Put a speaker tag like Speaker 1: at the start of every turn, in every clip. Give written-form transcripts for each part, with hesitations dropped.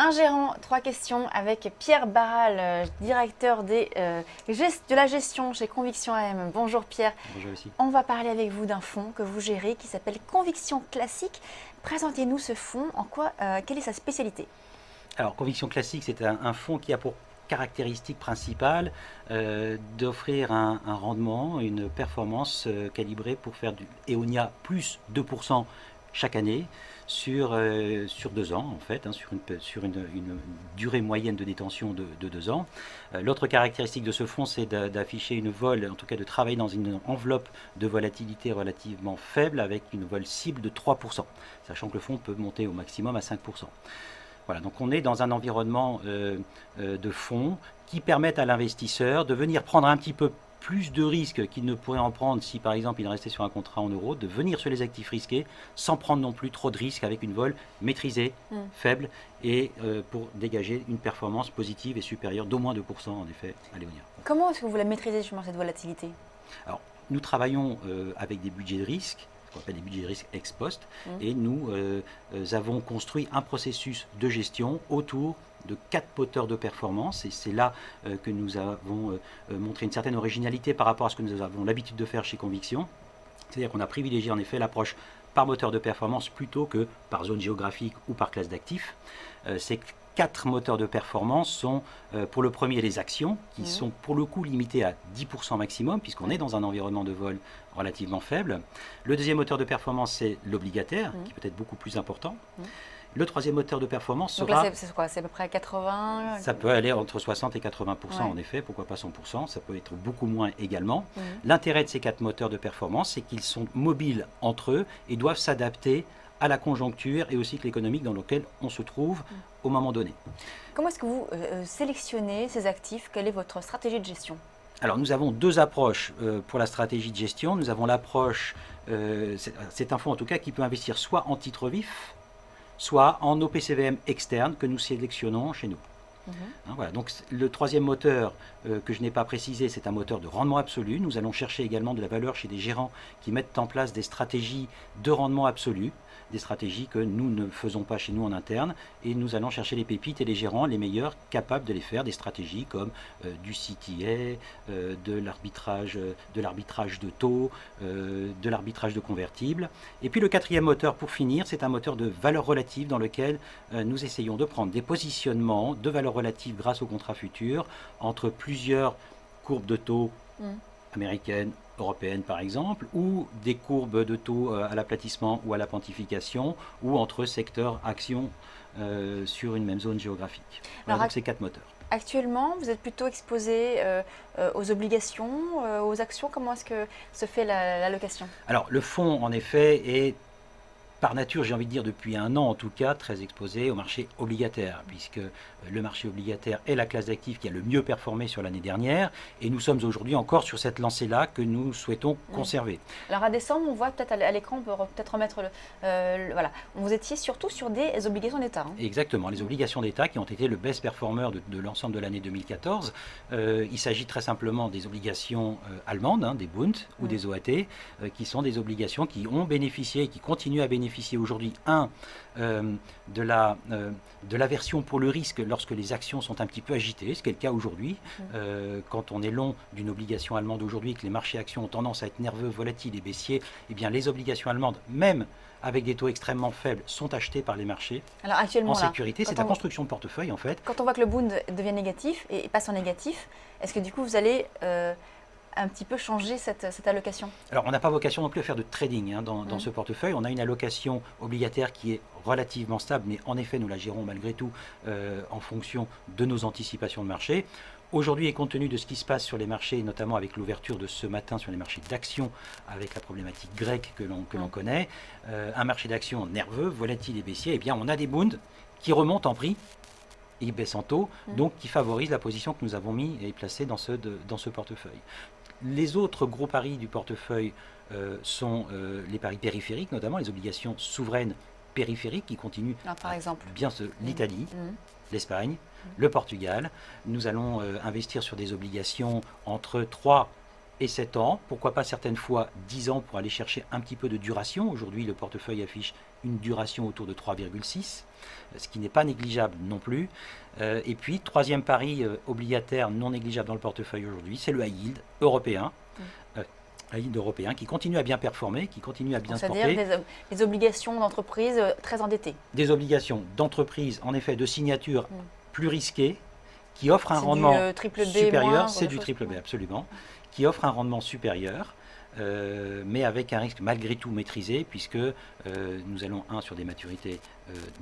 Speaker 1: Un gérant, trois questions avec Pierre Barral, directeur de la gestion chez Conviction AM. Bonjour Pierre.
Speaker 2: Bonjour aussi.
Speaker 1: On va parler avec vous d'un fonds que vous gérez qui s'appelle Conviction Classique. Présentez-nous ce fonds, quelle est sa spécialité?
Speaker 2: Alors Conviction Classique, c'est un fonds qui a pour caractéristique principale d'offrir un rendement, une performance calibrée pour faire du Eonia plus 2% chaque année sur 2 ans en fait, sur une durée moyenne de détention de 2 ans. L'autre caractéristique de ce fonds, c'est d'afficher une vol, en tout cas de travailler dans une enveloppe de volatilité relativement faible avec une vol cible de 3%, sachant que le fonds peut monter au maximum à 5%. Voilà, donc on est dans un environnement de fonds qui permettent à l'investisseur de venir prendre un petit peu plus de risques qu'il ne pourrait en prendre si par exemple il restait sur un contrat en euros, de venir sur les actifs risqués sans prendre non plus trop de risques avec une vol maîtrisée, faible et pour dégager une performance positive et supérieure d'au moins 2% en effet à l'Eonia.
Speaker 1: Comment est-ce que vous la maîtrisez justement cette volatilité?
Speaker 2: Alors nous travaillons avec des budgets de risque, qu'on appelle des budgets de risque ex post, et nous avons construit un processus de gestion autour de 4 moteurs de performance, et c'est là que nous avons montré une certaine originalité par rapport à ce que nous avons l'habitude de faire chez Conviction. C'est-à-dire qu'on a privilégié en effet l'approche par moteur de performance plutôt que par zone géographique ou par classe d'actifs. Ces 4 moteurs de performance sont pour le premier les actions, qui sont pour le coup limitées à 10% maximum, puisqu'on est dans un environnement de vol relativement faible. Le deuxième moteur de performance, c'est l'obligataire, qui peut être beaucoup plus important. Le troisième moteur de performance sera...
Speaker 1: Donc là, c'est quoi? C'est à peu près 80?
Speaker 2: Ça peut aller entre 60 et 80%, en effet, pourquoi pas 100%, ça peut être beaucoup moins également. L'intérêt de ces 4 moteurs de performance, c'est qu'ils sont mobiles entre eux et doivent s'adapter à la conjoncture et au cycle économique dans lequel on se trouve au moment donné.
Speaker 1: Comment est-ce que vous sélectionnez ces actifs? Quelle est votre stratégie de gestion?
Speaker 2: Alors nous avons 2 approches pour la stratégie de gestion. Nous avons l'approche, c'est un fonds en tout cas qui peut investir soit en titre vif, soit en OPCVM externe que nous sélectionnons chez nous. Voilà. Donc le troisième moteur que je n'ai pas précisé, c'est un moteur de rendement absolu. Nous allons chercher également de la valeur chez des gérants qui mettent en place des stratégies de rendement absolu, des stratégies que nous ne faisons pas chez nous en interne, et nous allons chercher les pépites et les gérants les meilleurs capables de les faire, des stratégies comme du CTA, de l'arbitrage de taux, de l'arbitrage de convertibles. Et puis le quatrième moteur pour finir, c'est un moteur de valeur relative dans lequel nous essayons de prendre des positionnements de valeur relative grâce aux contrats futurs entre plusieurs courbes de taux américaines, européennes par exemple, ou des courbes de taux à l'aplatissement ou à la pontification, ou entre secteurs actions sur une même zone géographique. Voilà. Donc ces 4 moteurs.
Speaker 1: Actuellement, vous êtes plutôt exposé aux obligations, aux actions. Comment est-ce que se fait l'allocation?
Speaker 2: Alors le fonds en effet est par nature, j'ai envie de dire depuis un an en tout cas, très exposé au marché obligataire, puisque le marché obligataire est la classe d'actifs qui a le mieux performé sur l'année dernière, et nous sommes aujourd'hui encore sur cette lancée-là que nous souhaitons conserver.
Speaker 1: Alors à décembre, on voit peut-être à l'écran, on peut peut-être remettre voilà. Vous étiez surtout sur des obligations d'État.
Speaker 2: Exactement, les obligations d'État qui ont été le best performer de l'ensemble de l'année 2014. Il s'agit très simplement des obligations allemandes, des Bund ou des OAT, qui sont des obligations qui ont bénéficié et qui continuent à bénéficier aujourd'hui, de l'aversion pour le risque lorsque les actions sont un petit peu agitées, ce qui est le cas aujourd'hui. Quand on est long d'une obligation allemande aujourd'hui et que les marchés actions ont tendance à être nerveux, volatiles et baissiers, eh bien les obligations allemandes, même avec des taux extrêmement faibles, sont achetées par les marchés.
Speaker 1: Alors actuellement,
Speaker 2: en sécurité. C'est la construction de portefeuille en fait.
Speaker 1: Quand on voit que le Bund devient négatif et passe en négatif, est-ce que du coup vous allez un petit peu changer cette allocation?
Speaker 2: Alors, on n'a pas vocation non plus à faire de trading dans ce portefeuille. On a une allocation obligataire qui est relativement stable, mais en effet, nous la gérons malgré tout en fonction de nos anticipations de marché. Aujourd'hui, et compte tenu de ce qui se passe sur les marchés, notamment avec l'ouverture de ce matin sur les marchés d'actions, avec la problématique grecque que l'on connaît, un marché d'actions nerveux, volatile et baissier, eh bien, on a des Bunds qui remontent en prix et baissent en taux, donc qui favorisent la position que nous avons mis et placée dans ce portefeuille. Les autres gros paris du portefeuille sont les paris périphériques, notamment les obligations souveraines périphériques qui continuent,
Speaker 1: par exemple,
Speaker 2: bien l'Italie, l'Espagne, le Portugal. Nous allons investir sur des obligations entre 3 et 7 ans, pourquoi pas certaines fois 10 ans pour aller chercher un petit peu de duration. Aujourd'hui, le portefeuille affiche une duration autour de 3,6, ce qui n'est pas négligeable non plus. Et puis, troisième pari obligataire non négligeable dans le portefeuille aujourd'hui, c'est le high yield européen. High yield européen qui continue à bien performer, qui continue à bien se porter.
Speaker 1: C'est-à-dire des obligations d'entreprise très endettées.
Speaker 2: Des obligations d'entreprise, en effet, de signature plus risquées, qui offrent un rendement supérieur. C'est du triple B, absolument. Qui offre un rendement supérieur, mais avec un risque malgré tout maîtrisé, puisque nous allons, sur des maturités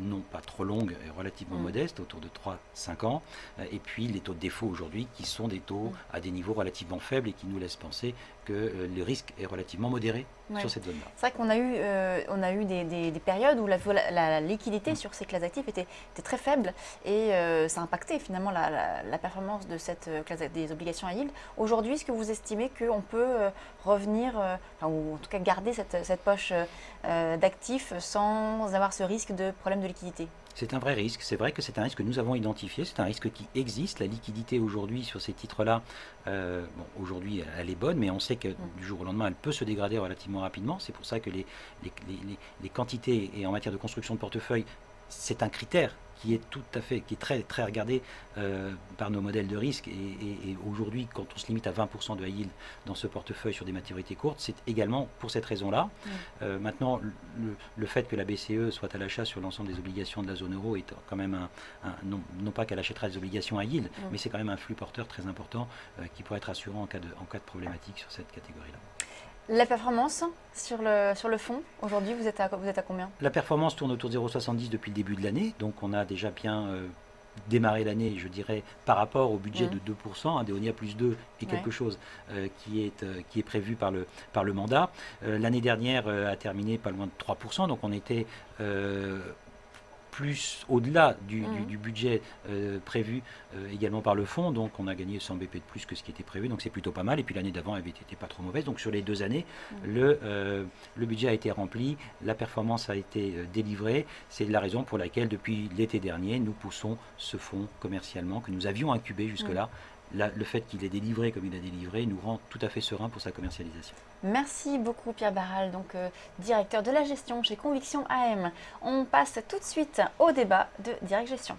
Speaker 2: non pas trop longues et relativement modestes, autour de 3-5 ans, et puis les taux de défaut aujourd'hui qui sont des taux à des niveaux relativement faibles et qui nous laissent penser que le risque est relativement modéré sur cette zone-là.
Speaker 1: C'est vrai qu'on a eu des périodes où la liquidité sur ces classes d'actifs était très faible et ça impactait finalement la performance de cette classe des obligations à yield. Aujourd'hui, est-ce que vous estimez qu'on peut revenir, ou en tout cas garder cette poche d'actifs sans avoir ce risque de problème de liquidité?
Speaker 2: C'est un vrai risque. C'est vrai que c'est un risque que nous avons identifié. C'est un risque qui existe. La liquidité aujourd'hui sur ces titres-là, aujourd'hui elle est bonne, mais on sait que du jour au lendemain elle peut se dégrader relativement rapidement. C'est pour ça que les quantités et en matière de construction de portefeuille, c'est un critère qui est très, très regardé par nos modèles de risque. Et aujourd'hui, quand on se limite à 20% de high yield dans ce portefeuille sur des maturités courtes, c'est également pour cette raison-là. Maintenant, le fait que la BCE soit à l'achat sur l'ensemble des obligations de la zone euro est quand même non pas qu'elle achètera des obligations à yield, mais c'est quand même un flux porteur très important qui pourrait être rassurant en cas de problématique sur cette catégorie-là.
Speaker 1: La performance sur le fonds, aujourd'hui, vous êtes à combien?
Speaker 2: La performance tourne autour de 0,70 depuis le début de l'année, donc on a déjà bien démarré l'année, je dirais, par rapport au budget de 2%, Déonia plus 2 et quelque chose qui est prévu par le mandat. L'année dernière a terminé pas loin de 3%, donc on était plus au-delà du budget prévu également par le fonds, donc on a gagné 100 BP de plus que ce qui était prévu, donc c'est plutôt pas mal. Et puis l'année d'avant avait été pas trop mauvaise, donc sur les 2 années, le budget a été rempli, la performance a été délivrée. C'est la raison pour laquelle depuis l'été dernier, nous poussons ce fonds commercialement que nous avions incubé jusque-là. Le fait qu'il ait délivré comme il a délivré nous rend tout à fait serein pour sa commercialisation.
Speaker 1: Merci beaucoup Pierre Barral, donc directeur de la gestion chez Conviction AM. On passe tout de suite au débat de Direct Gestion.